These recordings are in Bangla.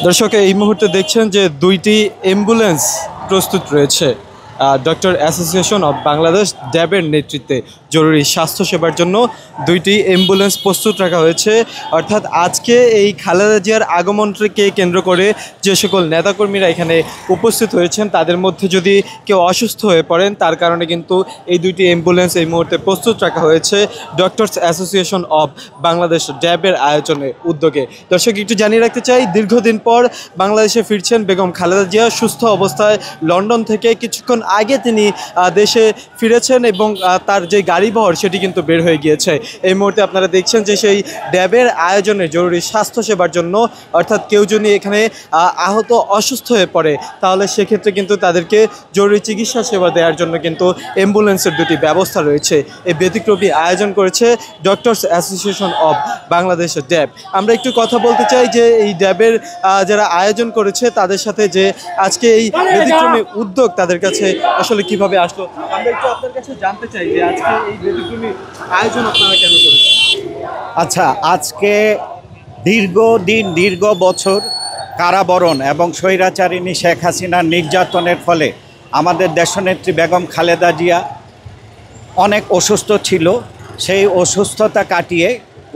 দর্শক এই মুহূর্তে দেখছেন যে দুইটি অ্যাম্বুলেন্স প্রস্তুত রয়েছে ডক্টর অ্যাসোসিয়েশন অব বাংলাদেশ ড্যাবের নেতৃত্বে জরুরি স্বাস্থ্যসেবার জন্য দুইটি অ্যাম্বুলেন্স প্রস্তুত রাখা হয়েছে। অর্থাৎ আজকে এই খালেদা জিয়ার আগমনকে কেন্দ্র করে যে সকল নেতাকর্মীরা এখানে উপস্থিত হয়েছেন তাদের মধ্যে যদি কেউ অসুস্থ হয়ে পড়েন তার কারণে কিন্তু এই দুইটি অ্যাম্বুলেন্স এই মুহূর্তে প্রস্তুত রাখা হয়েছে ডক্টরস অ্যাসোসিয়েশন অব বাংলাদেশ ড্যাবের আয়োজনে উদ্যোগে। দর্শক একটু জানিয়ে রাখতে চাই, দীর্ঘদিন পর বাংলাদেশে ফিরছেন বেগম খালেদা জিয়া সুস্থ অবস্থায়। লন্ডন থেকে কিছুক্ষণ আগে তিনি দেশে ফিরেছেন এবং তার যে গাড়িবহর সেটি কিন্তু বের হয়ে গিয়েছে। এই মুহূর্তে আপনারা দেখছেন যে সেই ড্যাবের আয়োজনে জরুরি স্বাস্থ্যসেবার জন্য, অর্থাৎ কেউ যদি এখানে আহত অসুস্থ হয়ে পড়ে তাহলে সেক্ষেত্রে কিন্তু তাদেরকে জরুরি চিকিৎসা সেবা দেওয়ার জন্য কিন্তু অ্যাম্বুলেন্সের দুটি ব্যবস্থা রয়েছে। এই ব্যতিক্রমী আয়োজন করেছে ডক্টরস অ্যাসোসিয়েশন অব বাংলাদেশ ড্যাব। আমরা একটু কথা বলতে চাই যে এই ড্যাবের যারা আয়োজন করেছে তাদের সাথে, যে আজকে এই ব্যতিক্রমী উদ্যোগ তাদের কাছে আসলে কিভাবে আসলো। আমরা একটু আপনার কাছে জানতে চাই যে আজকে এই ব্যতিক্রমী আয়োজন আপনারা কেন করেছেন? আচ্ছা, আজকে দীর্ঘ বছর কারাবরণ এবং স্বৈরাচারিণী শেখ হাসিনার নির্যাতনের ফলে আমাদের দেশনেত্রী বেগম খালেদা জিয়া অনেক অসুস্থ ছিল। সেই অসুস্থতা কাটিয়ে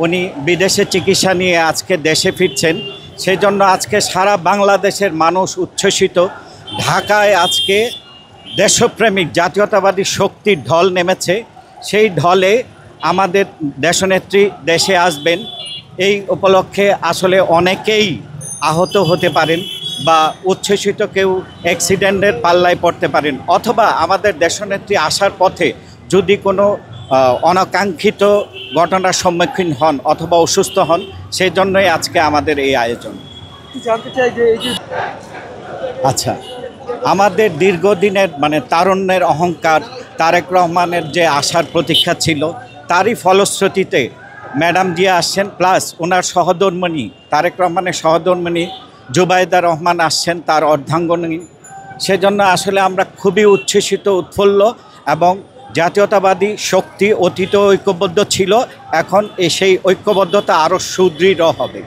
উনি বিদেশে চিকিৎসা নিয়ে আজকে দেশে ফিরছেন। সেই জন্য আজকে সারা বাংলাদেশের মানুষ উচ্ছ্বসিত। ঢাকায় আজকে দেশপ্রেমিক জাতীয়তাবাদী শক্তির ঢল নেমেছে। সেই ঢলে আমাদের দেশনেত্রী দেশে আসবেন। এই উপলক্ষে আসলে অনেকেই আহত হতে পারেন বা উচ্ছ্বসিত কেউ অ্যাক্সিডেন্টের পাল্লায় পড়তে পারেন, অথবা আমাদের দেশনেত্রী আসার পথে যদি কোনো অনাকাঙ্ক্ষিত ঘটনার সম্মুখীন হন অথবা অসুস্থ হন, সেই জন্যই আজকে আমাদের এই আয়োজন। জানতে চাই যে এই যে আচ্ছা, আমাদের দীর্ঘদিনের তারুণ্যের অহংকার তারেক রহমানের যে আশার প্রতীক্ষা ছিল, তারই ফলশ্রুতিতে ম্যাডাম জিয়া আসছেন, প্লাস ওনার সহধর্মিণী তারেক রহমানের সহধর্মিণী জুবাইদা রহমান আসছেন, তার অর্ধাঙ্গিনী। সেজন্য আসলে আমরা খুবই উচ্ছ্বসিত, উৎফুল্ল, এবং জাতীয়তাবাদী শক্তি অতীত ঐক্যবদ্ধ ছিল, এখন সেই ঐক্যবদ্ধতা আরও সুদৃঢ় হবে।